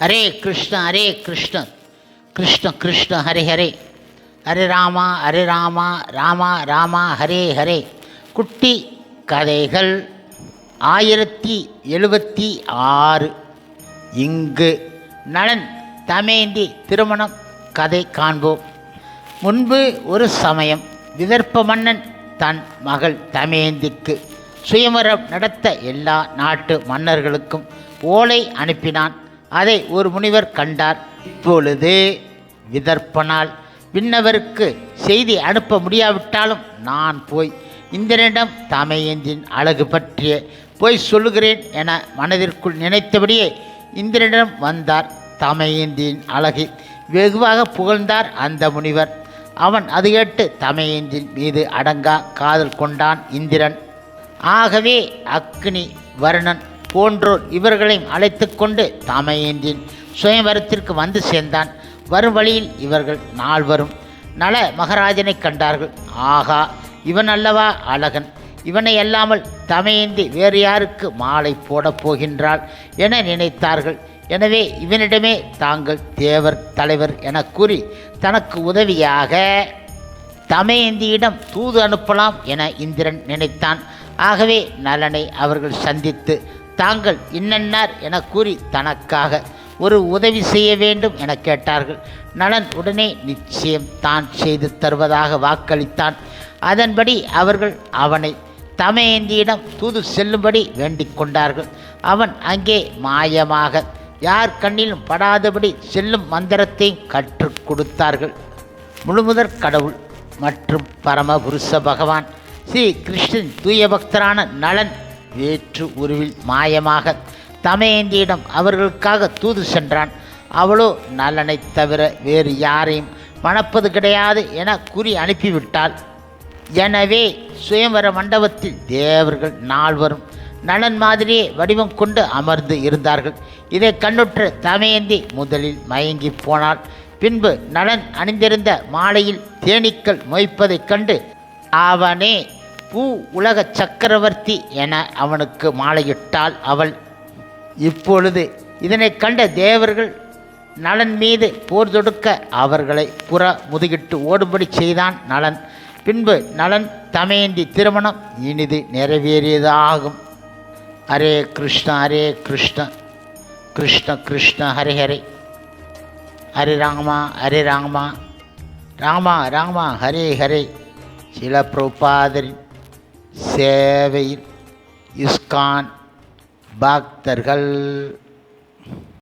ஹரே கிருஷ்ண ஹரே கிருஷ்ண கிருஷ்ண கிருஷ்ண ஹரே ஹரே, ஹரே ராமா ஹரே ராமா ராமா ராமா ஹரே ஹரே. குட்டி கதைகள் 1076. இங்கு நளன் தமயந்தி திருமணம் கதை காண்போம். முன்பு ஒரு சமயம் விதர்ப்ப மன்னன் தன் மகள் தமயந்திக்கு சுயமரம் நடத்த எல்லா நாட்டு மன்னர்களுக்கும் ஓலை அனுப்பினான். அதை ஒரு முனிவர் கண்டார். இப்பொழுது விதர்ப்பனால் விண்ணவருக்கு செய்தி அனுப்ப முடியாவிட்டாலும் நான் போய் இந்திரனிடம் தமயந்தின் அழகு பற்றிய போய் சொல்லுகிறேன் என மனதிற்குள் நினைத்தபடியே இந்திரனிடம் வந்தார். தமயந்தின் அழகை வெகுவாக புகழ்ந்தார் அந்த முனிவர். அவன் அது கேட்டு தமயந்தின் மீது அடங்கா காதல் கொண்டான் இந்திரன். ஆகவே அக்னி, வருணன் போன்றோர் இவர்களையும் அழைத்து கொண்டு தமயந்தின் சுயம்பரத்திற்கு வந்து சேர்ந்தான். வரும் வழியில் இவர்கள் நால்வரும் நல மகாராஜனை கண்டார்கள். ஆகா, இவன் அல்லவா அழகன், இவனை அல்லாமல் தமயந்தி வேறு யாருக்கு மாலை போடப் போகின்றாள் என நினைத்தார்கள். எனவே இவனிடமே தாங்கள் தேவர் தலைவர் என கூறி தனக்கு உதவியாக தமயந்தியிடம் தூது அனுப்பலாம் என இந்திரன் நினைத்தான். ஆகவே நலனை அவர்கள் சந்தித்து தாங்கள் இன்னன்னார் என கூறி தனக்காக ஒரு உதவி செய்ய வேண்டும் என கேட்டார்கள். நலன் உடனே நிச்சயம் தான் செய்து தருவதாக வாக்களித்தான். அதன்படி அவர்கள் அவனை தமயந்தியிடம் தூது செல்லும்படி வேண்டிக் கொண்டார்கள். அவன் அங்கே மாயமாக யார் கண்ணிலும் படாதபடி செல்லும் மந்திரத்தையும் கற்றுக் கொடுத்தார்கள். முழுமுதற் கடவுள் மற்றும் பரமபுருஷ பகவான் ஸ்ரீ கிருஷ்ணன் தூய பக்தரான நலன் வேற்று உருவில் மாயமாக தமயந்தியிடம் அவர்களுக்காக தூது சென்றான். அவளோ நலனைத் தவிர வேறு யாரையும் மணப்பது கிடையாது என கூறி அனுப்பிவிட்டாள். எனவே சுயம்வர மண்டபத்தில் தேவர்கள் நால்வரும் நலன் மாதிரியே வடிவம் கொண்டு அமர்ந்து இருந்தார்கள். இதை கண்ணுற்ற தமயந்தி முதலில் மயங்கி போனாள். பின்பு நலன் அணிந்திருந்த மாலையில் தேனீக்கள் மொய்ப்பதைக் கண்டு அவனே பூ உலக சக்கரவர்த்தி என அவனுக்கு மாலையிட்டாள் அவள். இப்பொழுது இதனை கண்ட தேவர்கள் நலன் மீது போர் தொடுக்க அவர்களை புற முதுகிட்டு ஓடும்படி செய்தான் நலன். பின்பு நலன் தமயந்தி திருமணம் இனிது நிறைவேறியதாகும். ஹரே கிருஷ்ண ஹரே கிருஷ்ண கிருஷ்ண கிருஷ்ண ஹரே ஹரே, ஹரே ராமா ராமா ராமா ஹரே ஹரே. சில பிரபுபாதரின் சேவையில் இஸ்கான் பக்தர்கள்.